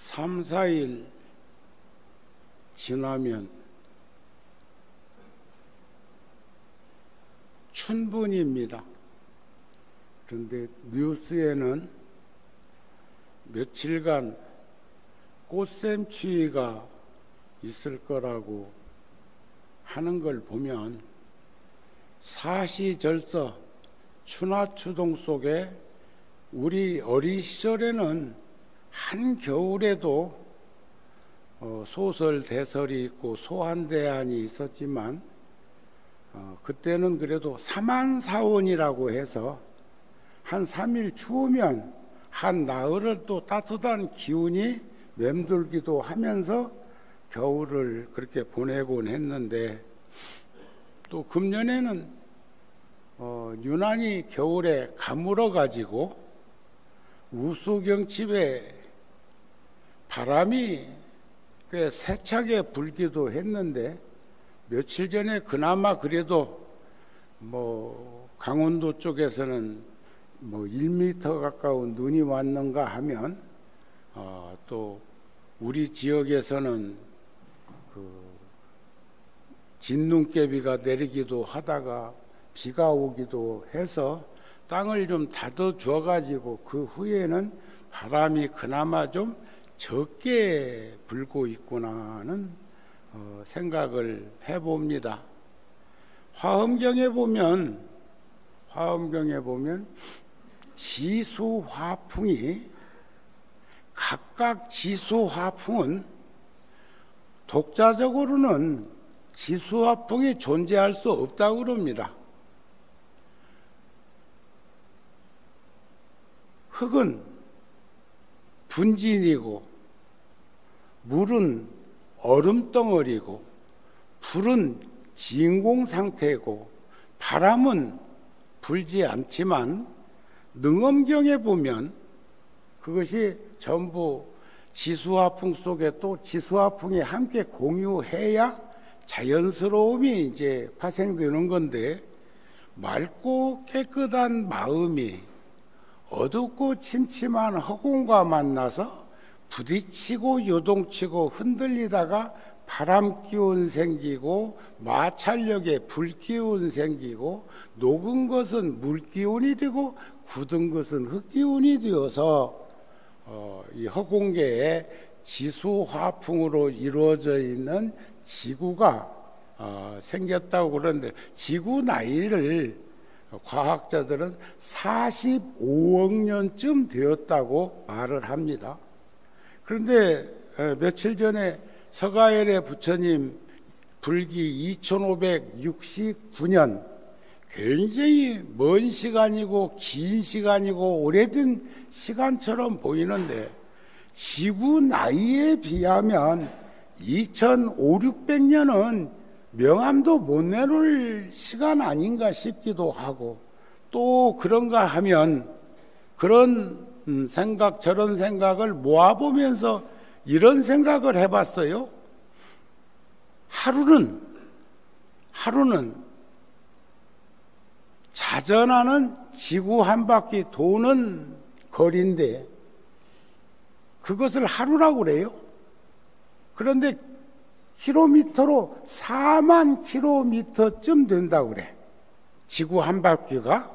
3, 4일 지나면 춘분입니다. 그런데 뉴스에는 며칠간 꽃샘추위가 있을 거라고 하는 걸 보면 사시절서 추나추동 속에 우리 어린 시절에는 한겨울에도 소설 대설이 있고 소환대안이 있었지만 그때는 그래도 사만사원이라고 해서 한 3일 추우면 한 나흘을 또 따뜻한 기운이 맴돌기도 하면서 겨울을 그렇게 보내곤 했는데, 또 금년에는 유난히 겨울에 가물어 가지고 우수경칩에 바람이 꽤 세차게 불기도 했는데, 며칠 전에 그나마 그래도 강원도 쪽에서는 1m 가까운 눈이 왔는가 하면 또 우리 지역에서는 진눈깨비가 내리기도 하다가 비가 오기도 해서 땅을 좀 다져 주어 가지고 그 후에는 바람이 그나마 좀 적게 불고 있구나는 생각을 해봅니다. 화엄경에 보면 지수화풍이, 각각 지수화풍은 독자적으로는 지수화풍이 존재할 수 없다고 그럽니다. 흙은 분진이고, 물은 얼음덩어리고, 불은 진공 상태고, 바람은 불지 않지만 능엄경에 보면 그것이 전부 지수화풍 속에 또 지수화풍이 함께 공유해야 자연스러움이 이제 파생되는 건데, 맑고 깨끗한 마음이 어둡고 침침한 허공과 만나서 부딪히고 요동치고 흔들리다가 바람 기운 생기고, 마찰력에 불 기운 생기고, 녹은 것은 물 기운이 되고 굳은 것은 흙 기운이 되어서 이 허공계에 지수화풍으로 이루어져 있는 지구가 생겼다고 그러는데, 지구 나이를 과학자들은 45억 년쯤 되었다고 말을 합니다. 그런데 며칠 전에 서가엘의 부처님 불기 2569년, 굉장히 먼 시간이고 긴 시간이고 오래된 시간처럼 보이는데, 지구 나이에 비하면 2500~600년은 명암도 못 내놓을 시간 아닌가 싶기도 하고, 또 그런가 하면 그런 생각 저런 생각을 모아보면서 이런 생각을 해봤어요. 하루는 자전하는 지구 한 바퀴 도는 거리인데 그것을 하루라고 그래요. 그런데 킬로미터로 4만 킬로미터쯤 된다고 그래, 지구 한 바퀴가.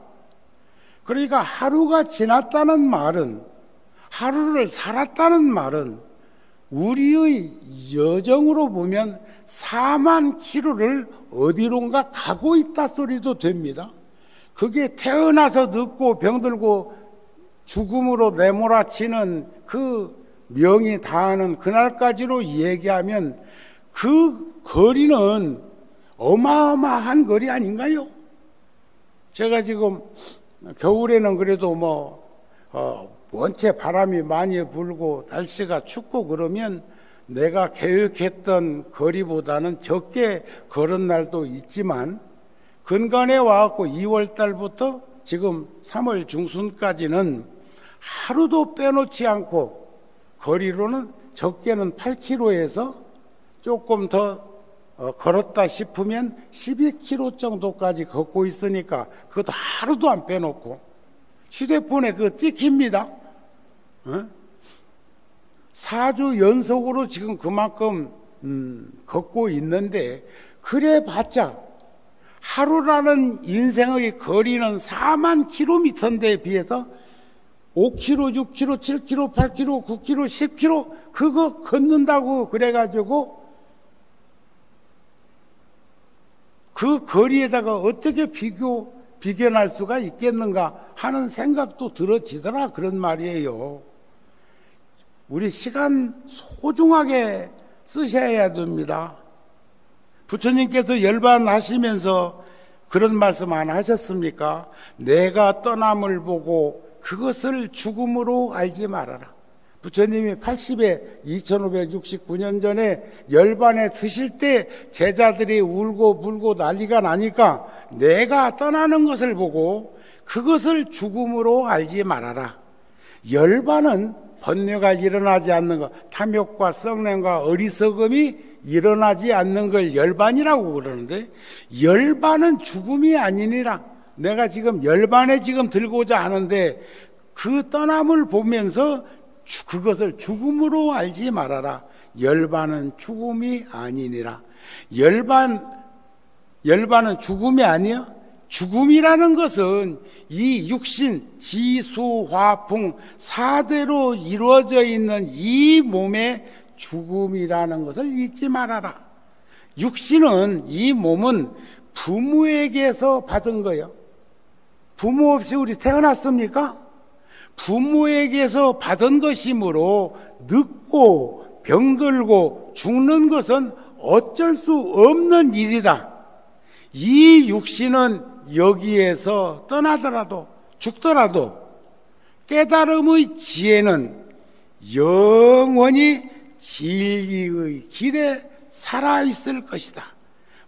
그러니까 하루가 지났다는 말은, 하루를 살았다는 말은 우리의 여정으로 보면 4만 킬로를 어디론가 가고 있다 소리도 됩니다. 그게 태어나서 늙고 병들고 죽음으로 내몰아치는 그 명이 다하는 그날까지로 얘기하면 그 거리는 어마어마한 거리 아닌가요? 제가 지금 겨울에는 그래도 원체 바람이 많이 불고 날씨가 춥고 그러면 내가 계획했던 거리보다는 적게 걸은 날도 있지만, 근간에 와갖고 2월 달부터 지금 3월 중순까지는 하루도 빼놓지 않고 거리로는 적게는 8km에서 조금 더 걸었다 싶으면 12km 정도까지 걷고 있으니까 그것도 하루도 안 빼놓고 휴대폰에 그거 찍힙니다. 4주 연속으로 지금 그만큼 걷고 있는데, 그래 봤자 하루라는 인생의 거리는 4만 킬로미터인데 비해서 5km, 6km, 7km, 8km, 9km, 10km 그거 걷는다고 그래가지고 그 거리에다가 어떻게 비견할 수가 있겠는가 하는 생각도 들어지더라, 그런 말이에요. 우리 시간 소중하게 쓰셔야 됩니다. 부처님께서 열반하시면서 그런 말씀 안 하셨습니까? 내가 떠남을 보고 그것을 죽음으로 알지 말아라. 부처님이 80에 2569년 전에 열반에 드실 때 제자들이 울고 불고 난리가 나니까 내가 떠나는 것을 보고 그것을 죽음으로 알지 말아라. 열반은 번뇌가 일어나지 않는 것, 탐욕과 썩냄과 어리석음이 일어나지 않는 걸 열반이라고 그러는데, 열반은 죽음이 아니니라. 내가 지금 열반에 지금 들고자 하는데 그 떠남을 보면서 그것을 죽음으로 알지 말아라. 열반은 죽음이 아니니라. 열반은 죽음이 아니야? 죽음이라는 것은 이 육신, 지수, 화풍, 4대로 이루어져 있는 이 몸의 죽음이라는 것을 잊지 말아라. 육신은, 이 몸은 부모에게서 받은 거예요. 부모 없이 우리 태어났습니까? 부모에게서 받은 것이므로 늙고 병들고 죽는 것은 어쩔 수 없는 일이다. 이 육신은 여기에서 떠나더라도 죽더라도 깨달음의 지혜는 영원히 진리의 길에 살아있을 것이다.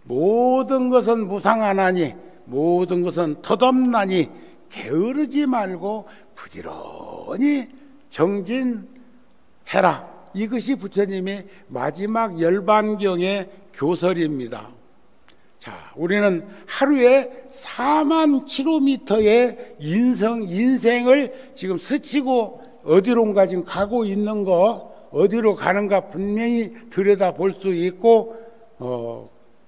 모든 것은 무상하나니 모든 것은 덧없나니 게으르지 말고 부지런히 정진해라. 이것이 부처님의 마지막 열반경의 교설입니다. 자, 우리는 하루에 4만 킬로미터의 인생을 지금 스치고 어디론가 지금 가고 있는 거, 어디로 가는가 분명히 들여다볼 수 있고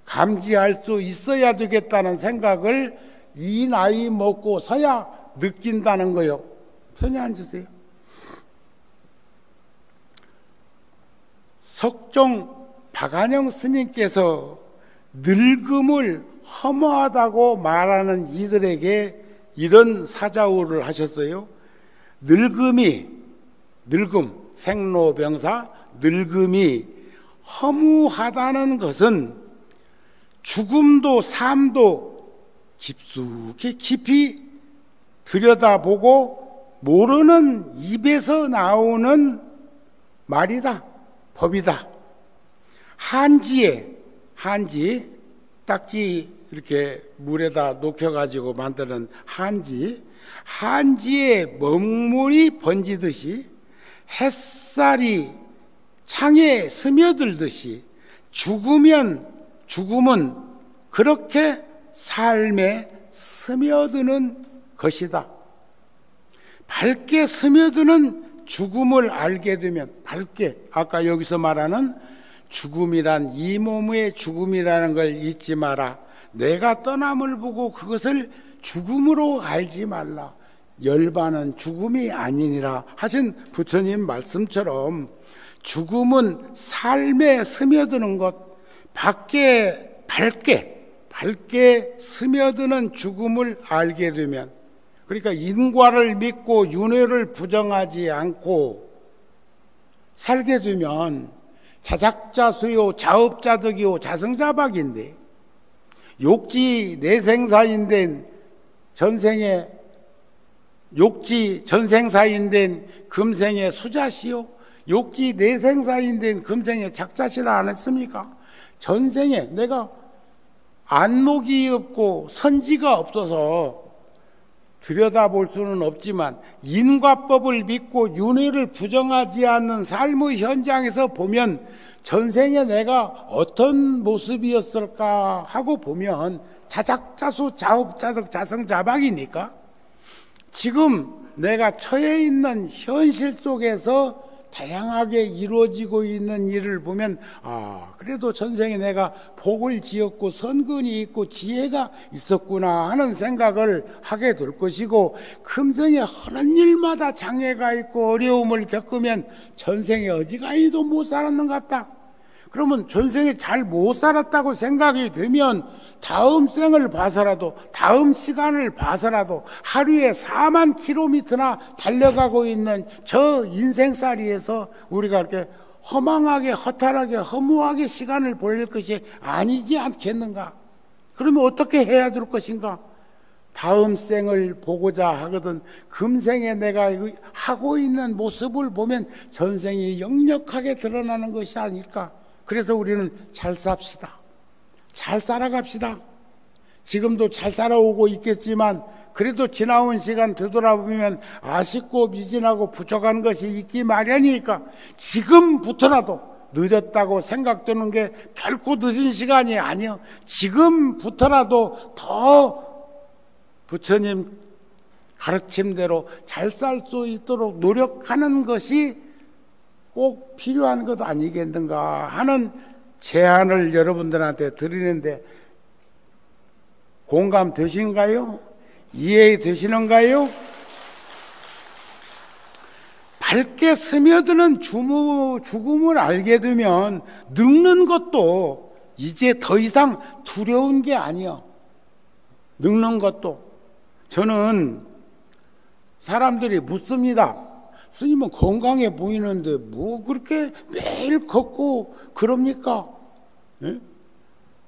감지할 수 있어야 되겠다는 생각을 이 나이 먹고서야 느낀다는 거요. 편히 앉으세요. 석종 박안영 스님께서 늙음을 허무하다고 말하는 이들에게 이런 사자우를 하셨어요. 늙음, 생로병사, 늙음이 허무하다는 것은 죽음도 삶도 깊이 들여다보고 모르는 입에서 나오는 말이다, 법이다. 한지, 딱지 이렇게 물에다 녹여가지고 만드는 한지에 먹물이 번지듯이 햇살이 창에 스며들듯이 죽음은 그렇게 삶에 스며드는 것이다. 밝게 스며드는 죽음을 알게 되면, 밝게, 아까 여기서 말하는 죽음이란 이 몸의 죽음이라는 걸 잊지 마라. 내가 떠남을 보고 그것을 죽음으로 알지 말라. 열반은 죽음이 아니니라 하신 부처님 말씀처럼 죽음은 삶에 스며드는 것, 밝게 스며드는 죽음을 알게 되면, 그러니까 인과를 믿고 윤회를 부정하지 않고 살게 되면 자작자수요 자업자득이요 자성자박인데, 욕지 내생사인된 전생사인된 금생의 수자시요, 욕지 내생사인된 금생의 작자시라 안 했습니까? 전생에 내가 안목이 없고 선지가 없어서 들여다볼 수는 없지만 인과법을 믿고 윤회를 부정하지 않는 삶의 현장에서 보면 전생에 내가 어떤 모습이었을까 하고 보면 자작자수 자업자득 자성자박이니까 지금 내가 처해 있는 현실 속에서 다양하게 이루어지고 있는 일을 보면 그래도 전생에 내가 복을 지었고 선근이 있고 지혜가 있었구나 하는 생각을 하게 될 것이고, 금생에 하는 일마다 장애가 있고 어려움을 겪으면 전생에 어지간히도 못 살았는 것 같다. 그러면 전생에 잘 못 살았다고 생각이 되면 다음 생을 봐서라도, 다음 시간을 봐서라도 하루에 4만 킬로미터나 달려가고 있는 저 인생살이에서 우리가 이렇게 허망하게, 허탈하게, 허무하게 시간을 보낼 것이 아니지 않겠는가? 그러면 어떻게 해야 될 것인가? 다음 생을 보고자 하거든 금생에 내가 하고 있는 모습을 보면 전생이 역력하게 드러나는 것이 아닐까? 그래서 우리는 잘 삽시다. 잘 살아갑시다. 지금도 잘 살아오고 있겠지만 그래도 지나온 시간 되돌아보면 아쉽고 미진하고 부족한 것이 있기 마련이니까 지금부터라도, 늦었다고 생각되는 게 결코 늦은 시간이 아니요, 지금부터라도 더 부처님 가르침대로 잘 살 수 있도록 노력하는 것이 꼭 필요한 것 아니겠는가 하는 제안을 여러분들한테 드리는데, 공감되신가요? 이해되시는가요? 밝게 스며드는 죽음을 알게 되면 늙는 것도 이제 더 이상 두려운 게 아니요. 늙는 것도. 저는 사람들이 묻습니다. 스님은 건강해 보이는데 뭐 그렇게 매일 걷고 그럽니까? 예?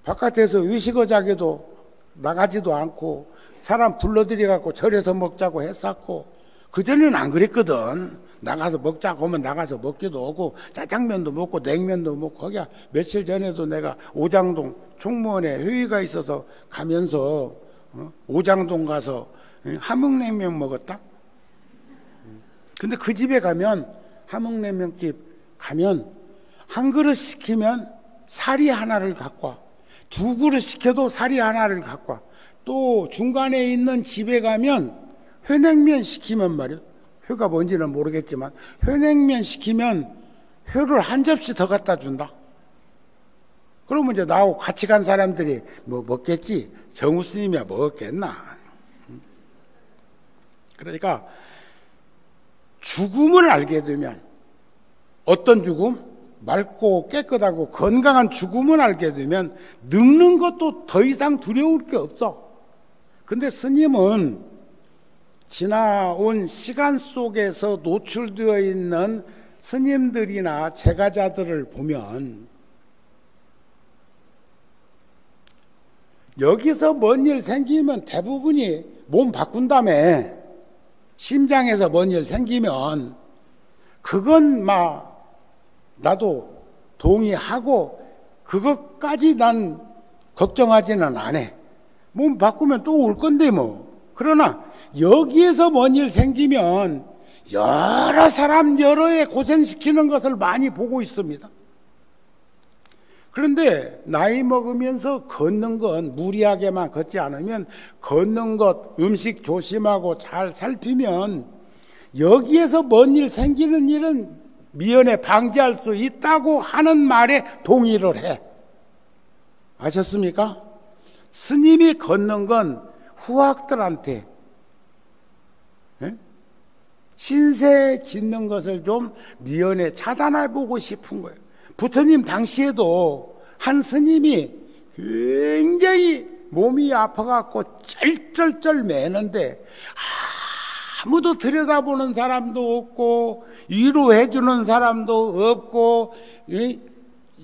바깥에서 외식어자게도 나가지도 않고 사람 불러들여갖고 절에서 먹자고 했었고, 그전에는 안 그랬거든. 나가서 먹자고 하면 나가서 먹기도 하고 짜장면도 먹고 냉면도 먹고. 거기야 며칠 전에도 내가 오장동 총무원에 회의가 있어서 가면서 오장동 가서 함흥냉면 먹었다. 근데 그 집에 가면, 함흥냉면집 가면 한 그릇 시키면 사리 하나를 갖고 와. 두 그릇 시켜도 사리 하나를 갖고 와. 또 중간에 있는 집에 가면 회냉면 시키면 말이야, 회가 뭔지는 모르겠지만 회냉면 시키면 회를 한 접시 더 갖다 준다. 그러면 이제 나하고 같이 간 사람들이 뭐 먹겠지, 정우 스님이야 먹었겠나. 그러니까 죽음을 알게 되면, 어떤 죽음? 맑고 깨끗하고 건강한 죽음을 알게 되면 늙는 것도 더 이상 두려울 게 없어. 근데 스님은 지나온 시간 속에서 노출되어 있는 스님들이나 제가자들을 보면 여기서 뭔 일 생기면 대부분이 몸 바꾼 다음에, 심장에서 뭔 일 생기면 그건 나도 동의하고 그것까지 난 걱정하지는 않아. 몸 바꾸면 또 올 건데 뭐. 그러나 여기에서 뭔 일 생기면 여러 사람 여러에 고생시키는 것을 많이 보고 있습니다. 그런데 나이 먹으면서 걷는 건 무리하게만 걷지 않으면, 걷는 것, 음식 조심하고 잘 살피면 여기에서 뭔 일 생기는 일은 미연에 방지할 수 있다고 하는 말에 동의를 해. 아셨습니까? 스님이 걷는 건 후학들한테 신세 짓는 것을 좀 미연에 차단해보고 싶은 거예요. 부처님 당시에도 한 스님이 굉장히 몸이 아파갖고 쩔쩔쩔 매는데 아무도 들여다보는 사람도 없고 위로해주는 사람도 없고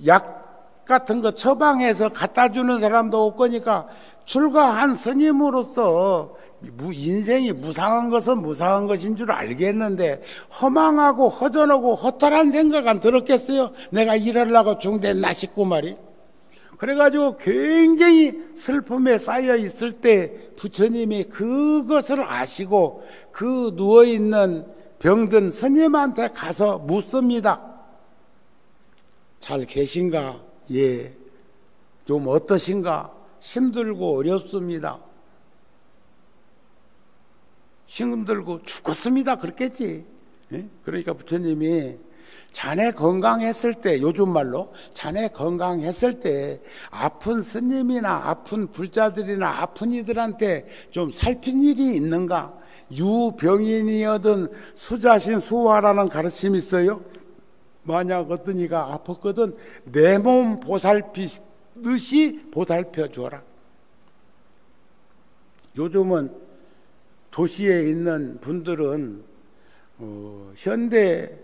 약 같은 거 처방해서 갖다주는 사람도 없으니까 출가한 스님으로서 인생이 무상한 것은 무상한 것인 줄 알겠는데 허망하고 허전하고 허탈한 생각 안 들었겠어요? 내가 이러려고 중됐나 싶고 말이. 그래가지고 굉장히 슬픔에 쌓여 있을 때 부처님이 그것을 아시고 그 누워있는 병든 스님한테 가서 묻습니다. 잘 계신가? 예. 좀 어떠신가? 힘들고 어렵습니다. 힘들고 죽겠습니다. 그렇겠지. 예? 그러니까 부처님이 자네 건강했을 때, 요즘 말로 자네 건강했을 때 아픈 스님이나 아픈 불자들이나 아픈 이들한테 좀 살핀 일이 있는가? 유병인이어든 수자신 수화라는 가르침이 있어요. 만약 어떤 이가 아팠거든 내 몸 보살피듯이 보살펴 주어라. 요즘은 도시에 있는 분들은 현대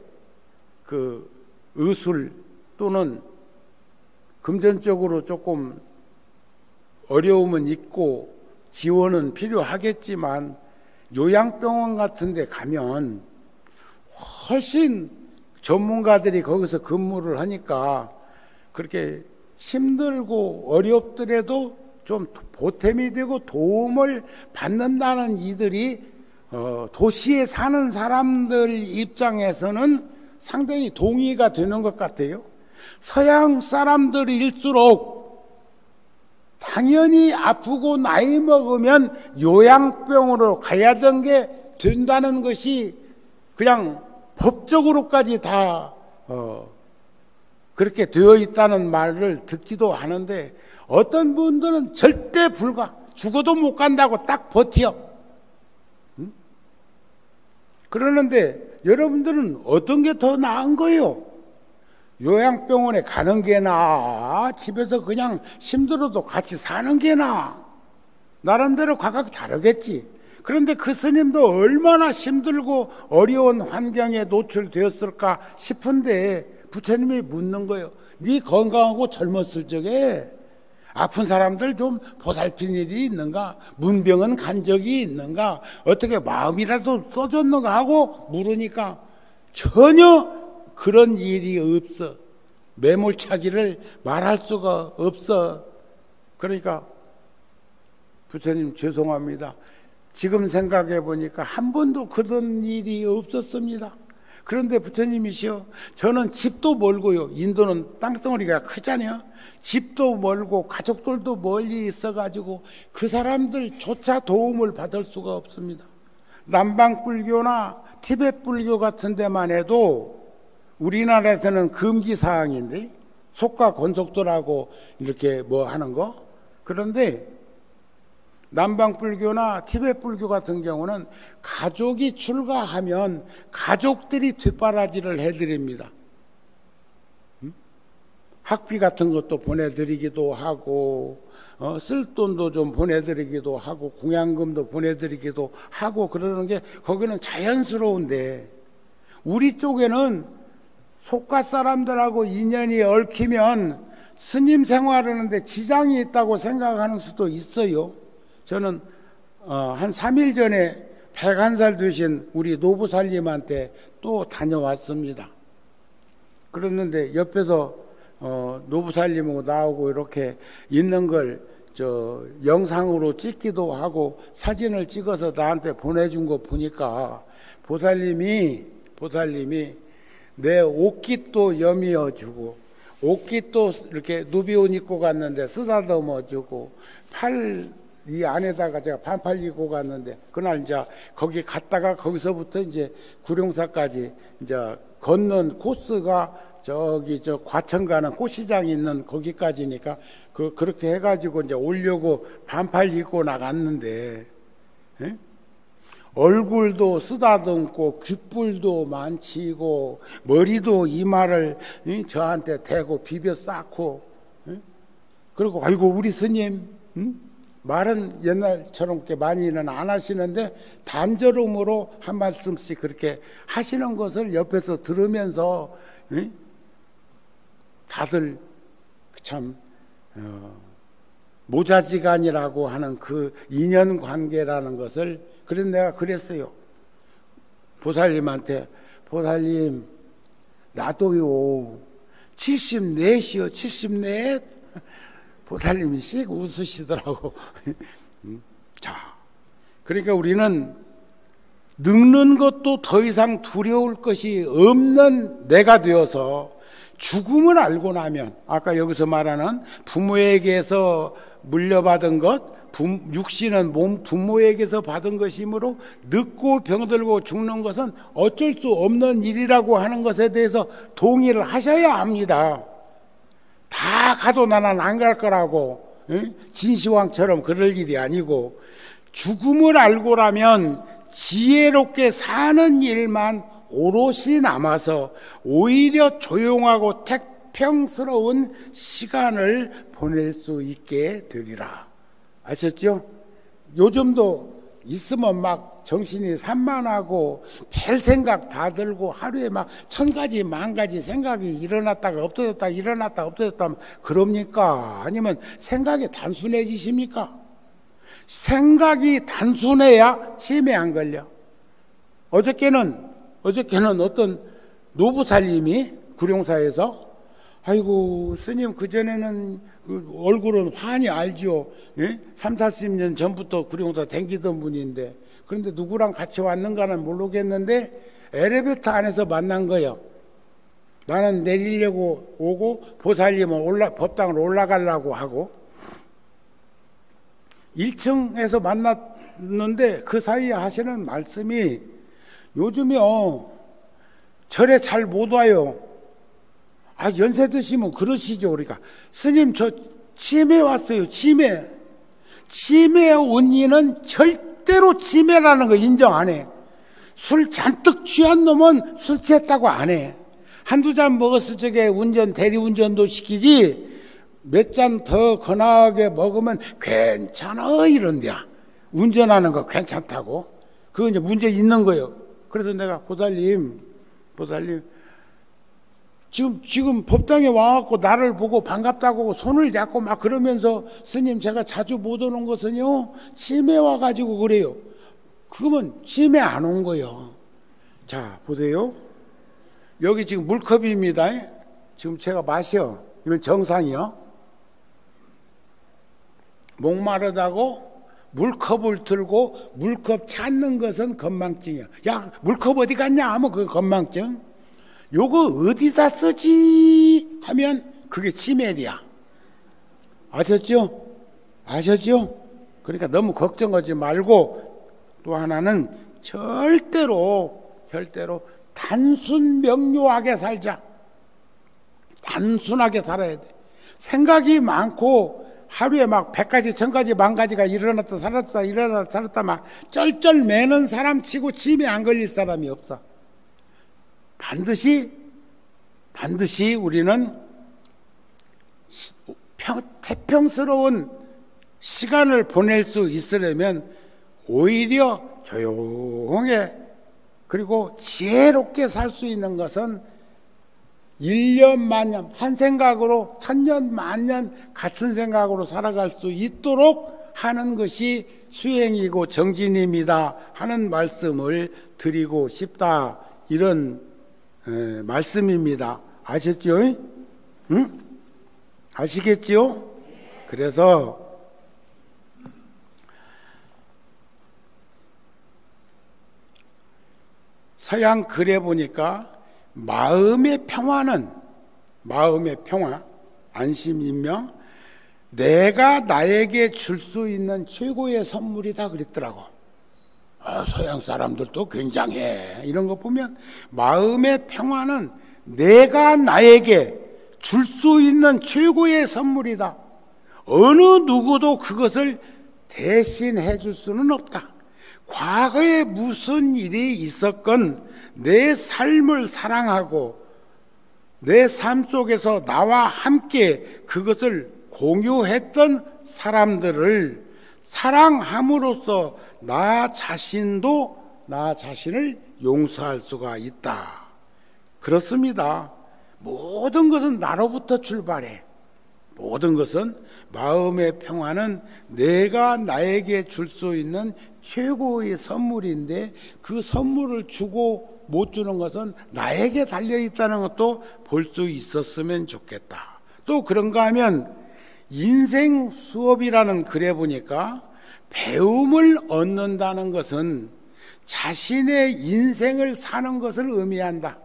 그 의술 또는 금전적으로 조금 어려움은 있고 지원은 필요하겠지만 요양병원 같은 데 가면 훨씬 전문가들이 거기서 근무를 하니까 그렇게 힘들고 어렵더라도 좀 보탬이 되고 도움을 받는다는 이들이 도시에 사는 사람들 입장에서는 상당히 동의가 되는 것 같아요. 서양 사람들일수록 당연히 아프고 나이 먹으면 요양병으로 가야 되는 게 된다는 것이 그냥 법적으로까지 다 그렇게 되어 있다는 말을 듣기도 하는데 어떤 분들은 절대 불가, 죽어도 못 간다고 딱 버텨. 그러는데 여러분들은 어떤 게 더 나은 거예요? 요양병원에 가는 게 나아? 집에서 그냥 힘들어도 같이 사는 게 나아? 나름대로 각각 다르겠지. 그런데 그 스님도 얼마나 힘들고 어려운 환경에 노출되었을까 싶은데 부처님이 묻는 거예요. 네 건강하고 젊었을 적에 아픈 사람들 좀 보살핀 일이 있는가? 문병은 간 적이 있는가? 어떻게 마음이라도 써줬는가 하고 물으니까 전혀 그런 일이 없어. 매몰차기를 말할 수가 없어. 그러니까 부처님 죄송합니다. 지금 생각해 보니까 한 번도 그런 일이 없었습니다. 그런데 부처님이시여, 저는 집도 멀고요. 인도는 땅덩어리가 크잖아요. 집도 멀고 가족들도 멀리 있어가지고 그 사람들조차 도움을 받을 수가 없습니다. 남방불교나 티베트불교 같은 데만 해도 우리나라에서는 금기사항인데 속과 권속들하고 이렇게 뭐 하는 거. 그런데 남방불교나 티베트불교 같은 경우는 가족이 출가하면 가족들이 뒷바라지를 해드립니다. 학비 같은 것도 보내드리기도 하고 쓸 돈도 좀 보내드리기도 하고 공양금도 보내드리기도 하고 그러는 게 거기는 자연스러운데 우리 쪽에는 속가 사람들하고 인연이 얽히면 스님 생활하는데 지장이 있다고 생각하는 수도 있어요. 저는 한 3일 전에 101살 되신 우리 노부살님한테 또 다녀왔습니다. 그랬는데 옆에서 노부살님하고 나오고 이렇게 있는 걸 영상으로 찍기도 하고 사진을 찍어서 나한테 보내준 거 보니까 보살님이 내 옷깃도 여미어주고 옷깃도 이렇게 누비옷 입고 갔는데 쓰다듬어주고 팔 이 안에다가 제가 반팔 입고 갔는데 그날 이제 거기 갔다가 거기서부터 이제 구룡사까지 이제 걷는 코스가 저기 저 과천 가는 꽃시장 있는 거기까지니까 그렇게 해가지고 이제 오려고 반팔 입고 나갔는데 에? 얼굴도 쓰다듬고 귓불도 만지고 머리도 이마를 저한테 대고 비벼 쌓고 에? 그리고 아이고 우리 스님 말은 옛날처럼 그렇게 많이는 안 하시는데 단절음으로 한 말씀씩 그렇게 하시는 것을 옆에서 들으면서 다들 참 모자지간이라고 하는 그 인연관계라는 것을 그래서 내가 그랬어요. 보살님한테 보살님 나도요 74시요 74 보살님이 씩 웃으시더라고. 자, 그러니까 우리는 늙는 것도 더 이상 두려울 것이 없는 내가 되어서 죽음을 알고 나면 아까 여기서 말하는 부모에게서 물려받은 것, 육신은 몸 부모에게서 받은 것이므로 늙고 병들고 죽는 것은 어쩔 수 없는 일이라고 하는 것에 대해서 동의를 하셔야 합니다. 다 가도 나는 안 갈 거라고 진시황처럼 그럴 일이 아니고, 죽음을 알고라면 지혜롭게 사는 일만 오롯이 남아서 오히려 조용하고 태평스러운 시간을 보낼 수 있게 되리라. 아셨죠? 요즘도 있으면 막 정신이 산만하고 별 생각 다 들고 하루에 막 1000가지 10,000가지 생각이 일어났다가 없어졌다 일어났다 없어졌다, 그럽니까? 아니면 생각이 단순해지십니까? 생각이 단순해야 치매 안 걸려. 어저께는 어떤 노부살님이 구룡사에서, 아이고 스님, 그전에는 그 얼굴은 환히 알지요. 예? 30-40년 전부터 구룡사 댕기던 분인데, 그런데 누구랑 같이 왔는가는 모르겠는데 엘리베이터 안에서 만난 거예요. 나는 내리려고 오고 보살님은 법당으로 올라가려고 하고, 1층에서 만났는데 그 사이에 하시는 말씀이, 요즘에요 절에 잘 못 와요. 연세 드시면 그러시죠. 그러니까 스님, 저 치매 왔어요. 치매 온 이는 절대로 치매라는 거 인정 안 해. 술 잔뜩 취한 놈은 술 취했다고 안 해. 한두 잔 먹었을 적에 대리운전도 시키지, 몇 잔 더 거나하게 먹으면 괜찮아 이런데야. 운전하는 거 괜찮다고. 그거 이제 문제 있는 거예요. 그래서 내가 보살님 지금 법당에 와갖고 나를 보고 반갑다고 손을 잡고 막 그러면서, 스님 제가 자주 못 오는 것은요 치매 와가지고 그래요. 그러면 치매 안 온 거예요. 자 보세요. 여기 지금 물컵입니다. 지금 제가 마셔. 이건 정상이요. 목마르다고 물컵을 들고 물컵 찾는 것은 건망증이야. 야, 물컵 어디 갔냐 하면 그게 건망증. 요거 어디다 쓰지 하면 그게 치매야. 아셨죠? 그러니까 너무 걱정하지 말고, 또 하나는 절대로 단순 명료하게 살자. 단순하게 살아야 돼. 생각이 많고 하루에 막 100가지 1000가지 10,000가지가 일어났다 살았다 막 쩔쩔매는 사람 치고 치매 안 걸릴 사람이 없어. 반드시 우리는 태평스러운 시간을 보낼 수 있으려면 오히려 조용하게 그리고 지혜롭게 살 수 있는 것은 1년 만년 한 생각으로 1000년 만년 같은 생각으로 살아갈 수 있도록 하는 것이 수행이고 정진입니다 하는 말씀을 드리고 싶다, 이런 말씀입니다. 아셨죠? 응? 아시겠죠? 그래서 서양 글에 보니까 마음의 평화, 안심인명, 내가 나에게 줄 수 있는 최고의 선물이다 그랬더라고. 서양 사람들도 굉장해. 이런 거 보면 마음의 평화는 내가 나에게 줄 수 있는 최고의 선물이다. 어느 누구도 그것을 대신해 줄 수는 없다. 과거에 무슨 일이 있었건 내 삶을 사랑하고 내 삶 속에서 나와 함께 그것을 공유했던 사람들을 사랑함으로써 나 자신을 용서할 수가 있다. 그렇습니다. 모든 것은 나로부터 출발해. 모든 것은 마음의 평화는 내가 나에게 줄 수 있는 최고의 선물인데, 그 선물을 주고 못 주는 것은 나에게 달려있다는 것도 볼 수 있었으면 좋겠다. 또 그런가 하면 인생 수업이라는 글에 보니까 배움을 얻는다는 것은 자신의 인생을 사는 것을 의미한다.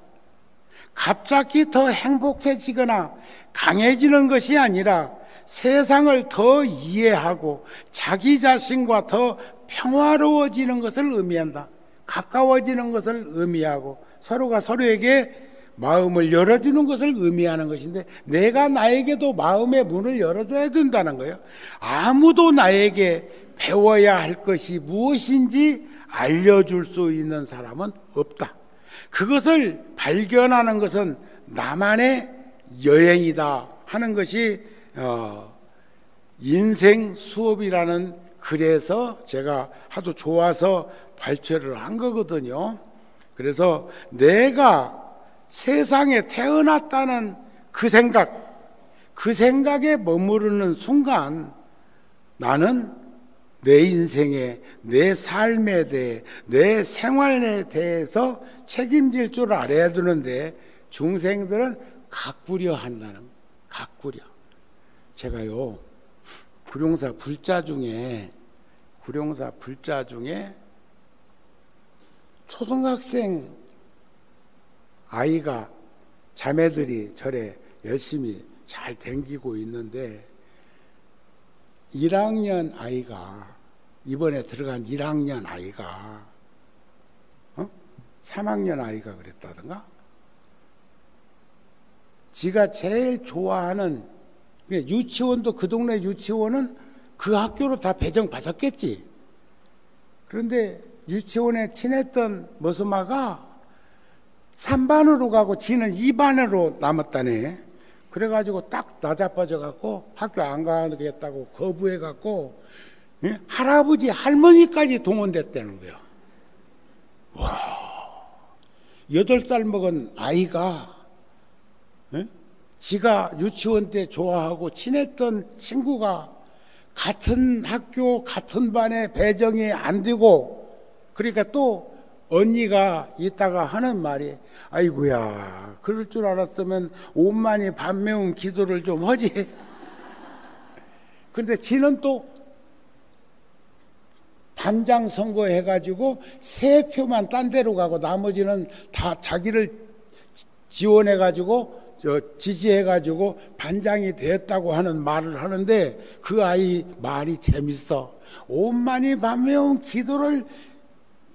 갑자기 더 행복해지거나 강해지는 것이 아니라 세상을 더 이해하고 자기 자신과 더 평화로워지는 것을 의미한다. 가까워지는 것을 의미하고 서로가 서로에게 마음을 열어주는 것을 의미하는 것인데, 내가 나에게도 마음의 문을 열어줘야 된다는 거예요. 아무도 나에게 배워야 할 것이 무엇인지 알려줄 수 있는 사람은 없다. 그것을 발견하는 것은 나만의 여행이다 하는 것이 인생 수업이라는 글에서 제가 하도 좋아서 발췌를 한 거거든요. 그래서 내가 세상에 태어났다는 그 생각에 머무르는 순간 나는 내 인생에, 내 삶에 대해, 내 생활에 대해서 책임질 줄 알아야 되는데, 중생들은 가꾸려 한다는, 가꾸려. 제가요, 구룡사 불자 중에 초등학생 아이가, 자매들이 절에 열심히 잘 댕기고 있는데, 1학년 아이가, 이번에 들어간 1학년 아이가 3학년 아이가 그랬다던가, 지가 제일 좋아하는 유치원도, 그 동네 유치원은 그 학교로 다 배정받았겠지. 그런데 유치원에 친했던 머스마가 3반으로 가고 지는 2반으로 남았다네. 그래가지고 딱 나자빠져갖고 학교 안 가겠다고 거부해갖고 할아버지 할머니까지 동원됐다는 거야. 와, 8살 먹은 아이가 지가 유치원 때 좋아하고 친했던 친구가 같은 학교 같은 반에 배정이 안 되고, 그러니까 또 언니가 이따가 하는 말이, 아이고야, 그럴 줄 알았으면 온만이 밤매운 기도를 좀 하지. 그런데 지는 또 반장 선거 해가지고 3표만 딴 데로 가고 나머지는 다 자기를 지원해가지고 지지해가지고 반장이 됐다고 하는 말을 하는데, 그 아이 말이 재밌어. 온만이 밤매운 기도를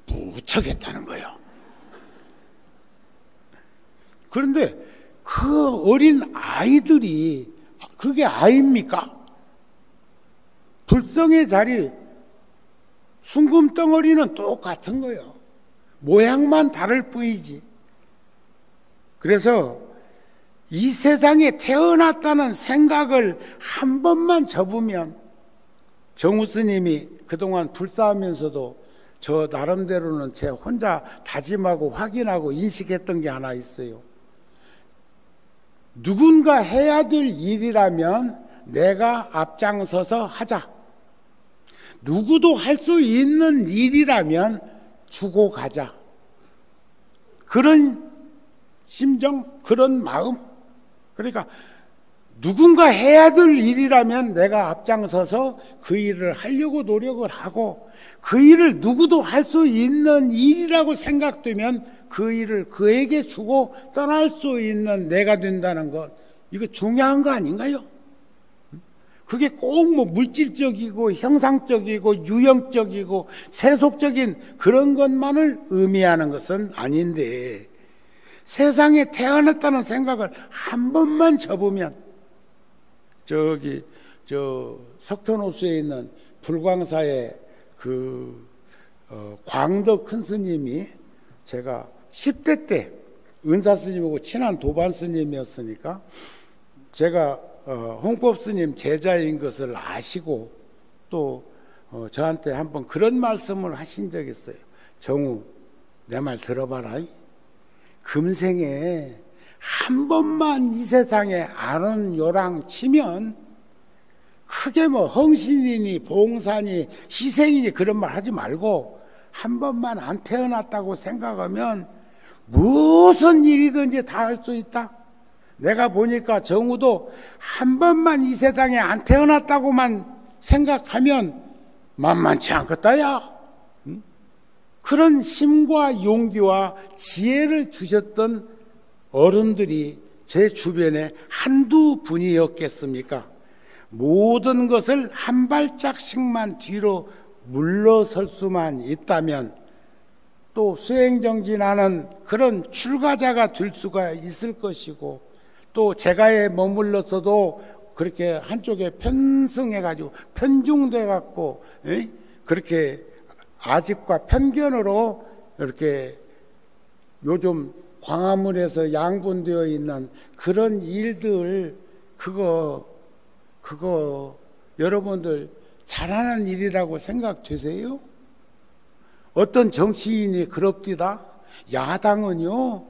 무척 했다는 거예요. 그런데 그 어린 아이들이, 그게 아이입니까? 불성의 자리, 숭금덩어리는 똑같은 거예요. 모양만 다를 뿐이지. 그래서 이 세상에 태어났다는 생각을 한 번만 접으면, 정우 스님이 그동안 불사하면서도 저 나름대로는 제 혼자 다짐하고 확인하고 인식했던 게 하나 있어요. 누군가 해야 될 일이라면 내가 앞장서서 하자. 누구도 할 수 있는 일이라면 주고 가자. 그런 심정, 그런 마음. 그러니까 누군가 해야 될 일이라면 내가 앞장서서 그 일을 하려고 노력을 하고, 그 일을 누구도 할 수 있는 일이라고 생각되면 그 일을 그에게 주고 떠날 수 있는 내가 된다는 것, 이거 중요한 거 아닌가요? 그게 꼭 뭐 물질적이고 형상적이고 유형적이고 세속적인 그런 것만을 의미하는 것은 아닌데, 세상에 태어났다는 생각을 한 번만 접으면, 석촌호수에 있는 불광사의 광덕 큰 스님이, 제가 10대 때 은사 스님하고 친한 도반 스님이었으니까 제가 홍법 스님 제자인 것을 아시고 또 저한테 한번 그런 말씀을 하신 적이 있어요. 정우, 내 말 들어봐라. 금생에 한 번만 이 세상에 아는 요랑 치면, 크게 뭐 헌신이니 봉사니 희생이니 그런 말 하지 말고, 한 번만 안 태어났다고 생각하면 무슨 일이든지 다 할 수 있다. 내가 보니까 정우도 한 번만 이 세상에 안 태어났다고만 생각하면 만만치 않겠다, 야. 그런 힘과 용기와 지혜를 주셨던 어른들이 제 주변에 한두 분이었겠습니까? 모든 것을 한 발짝씩만 뒤로 물러설 수만 있다면 또 수행정진하는 그런 출가자가 될 수가 있을 것이고, 또 제가에 머물러서도 그렇게 한쪽에 편승해가지고 편중돼갖고 그렇게 아집과 편견으로 이렇게 요즘 광화문에서 양분되어 있는 그런 일들, 그거 여러분들 잘하는 일이라고 생각되세요? 어떤 정치인이 그럽디다. 야당은요,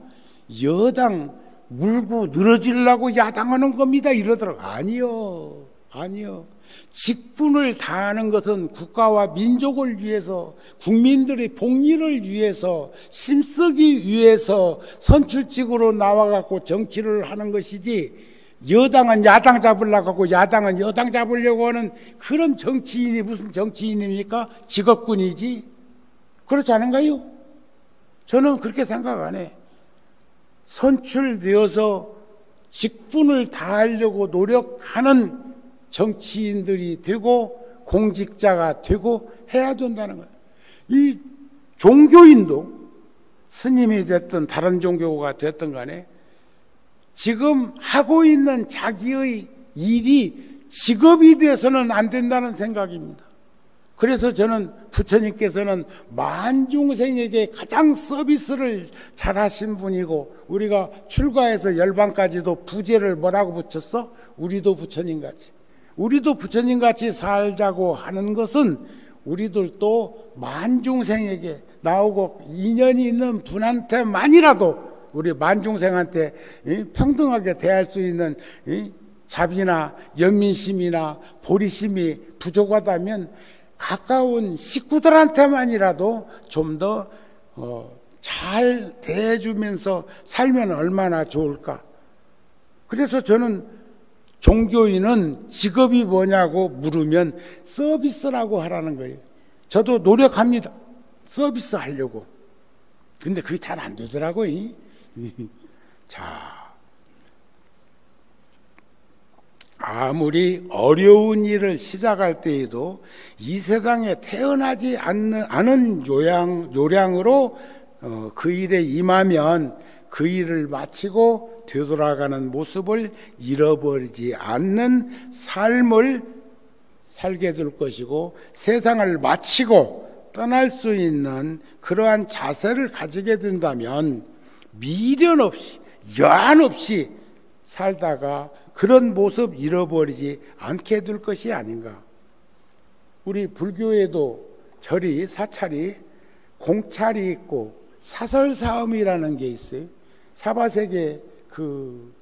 여당 물고 늘어지려고 야당하는 겁니다 이러더라고. 아니요. 직분을 다하는 것은 국가와 민족을 위해서, 국민들의 복리를 위해서, 심쓰기 위해서 선출직으로 나와갖고 정치를 하는 것이지, 여당은 야당 잡으려고 하고 야당은 여당 잡으려고 하는 그런 정치인이 무슨 정치인입니까? 직업군이지. 그렇지 않은가요? 저는 그렇게 생각 안 해. 선출되어서 직분을 다하려고 노력하는 정치인들이 되고 공직자가 되고 해야 된다는 거예요. 이 종교인도 스님이 됐든 다른 종교가 됐든 간에 지금 하고 있는 자기의 일이 직업이 돼서는 안 된다는 생각입니다. 그래서 저는 부처님께서는 만중생에게 가장 서비스를 잘하신 분이고, 우리가 출가해서 열반까지도 부제를 뭐라고 붙였어? 우리도 부처님같이. 우리도 부처님같이 살자고 하는 것은 우리들도 만중생에게 나오고 인연이 있는 분한테만이라도 우리 만중생한테 평등하게 대할 수 있는 자비나 연민심이나 보리심이 부족하다면 가까운 식구들한테만이라도 좀 더 잘 대해주면서 살면 얼마나 좋을까. 그래서 저는 종교인은 직업이 뭐냐고 물으면 서비스라고 하라는 거예요. 저도 노력합니다. 서비스 하려고. 근데 그게 잘 안 되더라고요. 자, 아무리 어려운 일을 시작할 때에도 이 세상에 태어나지 않은 요량으로 그 일에 임하면 그 일을 마치고 되돌아가는 모습을 잃어버리지 않는 삶을 살게 될 것이고, 세상을 마치고 떠날 수 있는 그러한 자세를 가지게 된다면 미련 없이 여한 없이 살다가 그런 모습 잃어버리지 않게 될 것이 아닌가. 우리 불교에도 절이, 사찰이, 공찰이 있고 사설사음이라는 게 있어요. 사바세계 그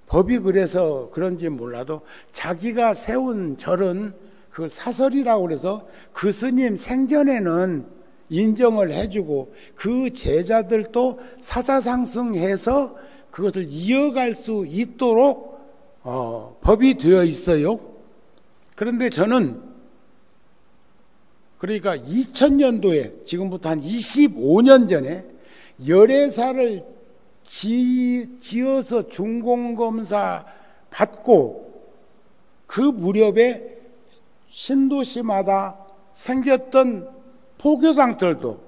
법이 그래서 그런지 몰라도 자기가 세운 절은 그걸 사설이라고 그래서 그 스님 생전에는 인정을 해주고 그 제자들도 사자상승해서 그것을 이어갈 수 있도록 법이 되어 있어요. 그런데 저는 그러니까 2000년도에 지금부터 한 25년 전에 열애사를 지어서 중공검사 받고 그 무렵에 신도시마다 생겼던 포교당들도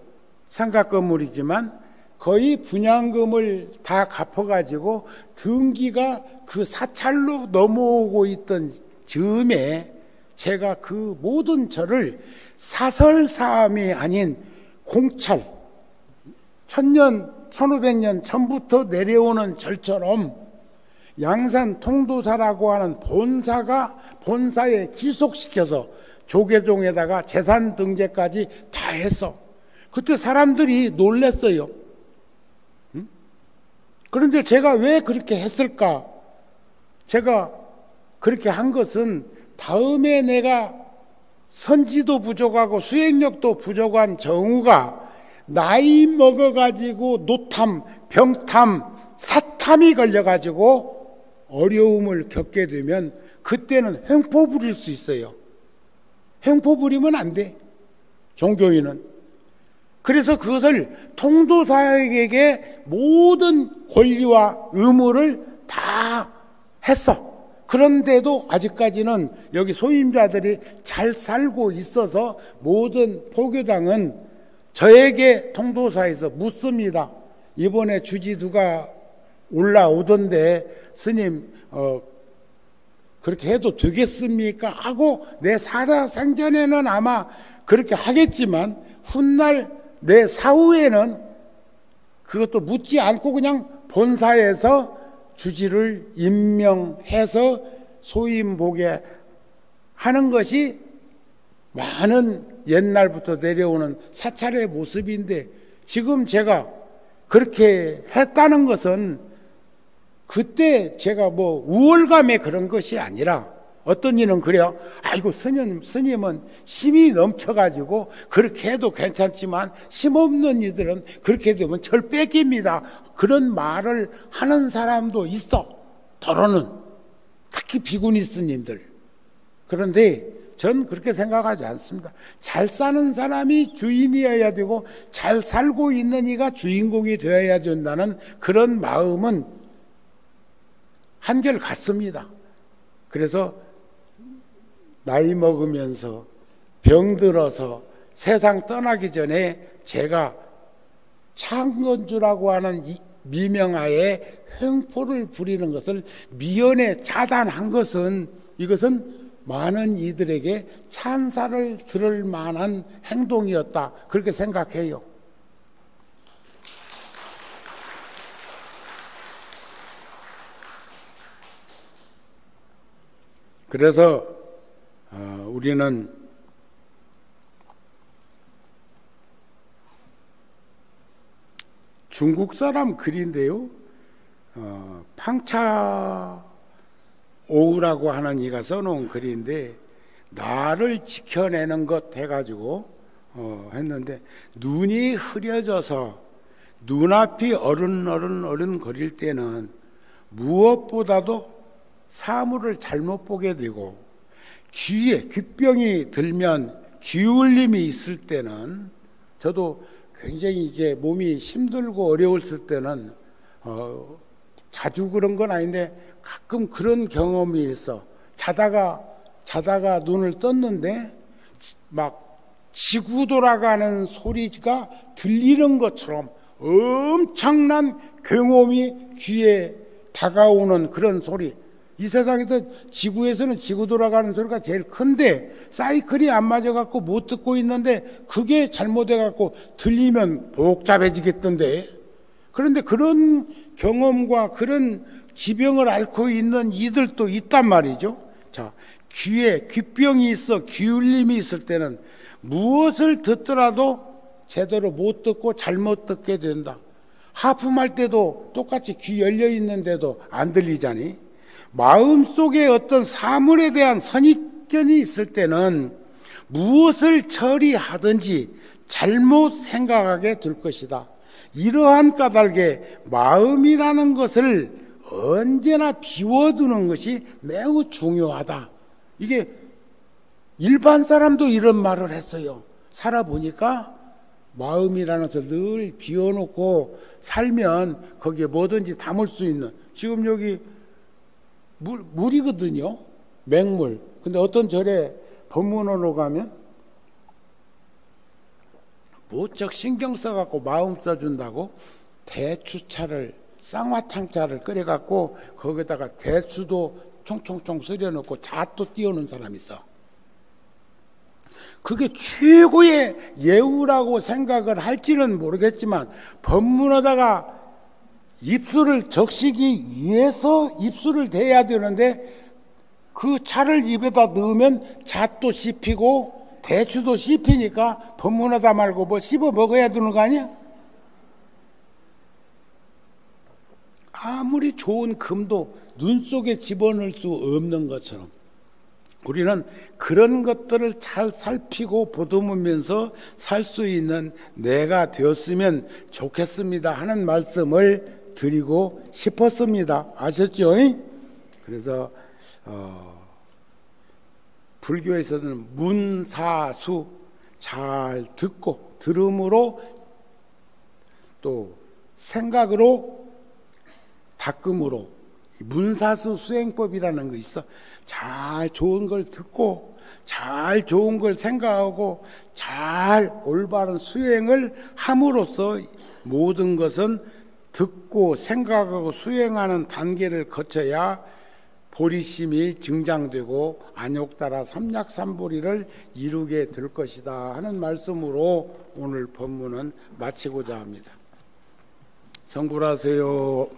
상가 건물이지만 거의 분양금을 다 갚아가지고 등기가 그 사찰로 넘어오고 있던 즈음에 제가 그 모든 절을 사설사암이 아닌 공찰, 1000년, 1500년 전부터 내려오는 절처럼 양산 통도사라고 하는 본사에 지속시켜서 조계종에다가 재산 등재까지 다 했어. 그때 사람들이 놀랐어요. 그런데 제가 왜 그렇게 했을까? 제가 그렇게 한 것은 다음에 내가 선지도 부족하고 수행력도 부족한 정우가 나이 먹어가지고 노탐, 병탐, 사탐이 걸려가지고 어려움을 겪게 되면 그때는 횡포 부릴 수 있어요. 횡포 부리면 안 돼, 종교인은. 그래서 그것을 통도사에게 모든 권리와 의무를 다 했어. 그런데도 아직까지는 여기 소임자들이 잘 살고 있어서 모든 포교당은 저에게 통도사에서 묻습니다. 이번에 주지두가 올라오던데 스님 그렇게 해도 되겠습니까? 하고 내 살아생전에는 아마 그렇게 하겠지만 훗날 내 사후에는 그것도 묻지 않고 그냥 본사에서 주지를 임명해서 소임보게 하는 것이 많은 옛날부터 내려오는 사찰의 모습인데, 지금 제가 그렇게 했다는 것은 그때 제가 뭐 우월감에 그런 것이 아니라, 어떤 이는 그래요. 아이고 스님은 힘이 넘쳐가지고 그렇게 해도 괜찮지만 힘없는 이들은 그렇게 되면 절 뺏깁니다. 그런 말을 하는 사람도 있어. 더러는 특히 비구니 스님들. 그런데 전 그렇게 생각하지 않습니다. 잘 사는 사람이 주인이어야 되고 잘 살고 있는 이가 주인공이 되어야 된다는 그런 마음은 한결 같습니다. 그래서 나이 먹으면서 병들어서 세상 떠나기 전에 제가 창건주라고 하는 미명하에 횡포를 부리는 것을 미연에 차단한 것은, 이것은 많은 이들에게 찬사를 들을 만한 행동이었다, 그렇게 생각해요. 그래서 우리는 중국 사람 글인데요, 팡차 오우라고 하는 이가 써놓은 글인데, 나를 지켜내는 것 해가지고 했는데, 눈이 흐려져서 눈앞이 어른어른 거릴 때는 무엇보다도 사물을 잘못 보게 되고, 귀에 귀병이 들면 기울림이 있을 때는, 저도 굉장히 이게 몸이 힘들고 어려웠을 때는 자주 그런 건 아닌데 가끔 그런 경험이 있어. 자다가 눈을 떴는데 막 지구 돌아가는 소리가 들리는 것처럼 엄청난 굉음이 귀에 다가오는 그런 소리. 이 세상에서 지구에서는 지구 돌아가는 소리가 제일 큰데 사이클이 안 맞아갖고 못 듣고 있는데 그게 잘못해갖고 들리면 복잡해지겠던데. 그런데 그런 경험과 그런 지병을 앓고 있는 이들도 있단 말이죠. 자, 귀에 귀병이 있어 기울림이 있을 때는 무엇을 듣더라도 제대로 못 듣고 잘못 듣게 된다. 하품할 때도 똑같이 귀 열려 있는데도 안 들리자니, 마음속에 어떤 사물에 대한 선입견이 있을 때는 무엇을 처리하든지 잘못 생각하게 될 것이다. 이러한 까닭에 마음이라는 것을 언제나 비워두는 것이 매우 중요하다. 이게 일반 사람도 이런 말을 했어요. 살아보니까 마음이라는 것을 늘 비워놓고 살면 거기에 뭐든지 담을 수 있는, 지금 여기 물이거든요. 맹물. 근데 어떤 절에 법문으로 가면 무척 신경 써갖고 마음 써준다고 대추차를, 쌍화탕차를 끓여갖고 거기다가 대추도 총총총 썰어놓고 잣도 띄우는 사람이 있어. 그게 최고의 예우라고 생각을 할지는 모르겠지만, 법문하다가 입술을 적시기 위해서 입술을 대야 되는데 그 차를 입에다 넣으면 잣도 씹히고 대추도 씹히니까 법문하다 말고 뭐 씹어 먹어야 되는 거 아니야? 아무리 좋은 금도 눈 속에 집어넣을 수 없는 것처럼 우리는 그런 것들을 잘 살피고 보듬으면서 살 수 있는 내가 되었으면 좋겠습니다 하는 말씀을 드리고 싶었습니다. 아셨죠? 그래서 불교에서는 문사수, 잘 듣고 들음으로 또 생각으로 닦음으로 문사수 수행법이라는 거 있어. 잘 좋은 걸 듣고 잘 좋은 걸 생각하고 잘 올바른 수행을 함으로써 모든 것은 듣고 생각하고 수행하는 단계를 거쳐야 보리심이 증장되고 안욕따라 삼약삼보리를 이루게 될 것이다 하는 말씀으로 오늘 법문은 마치고자 합니다. 성불하세요.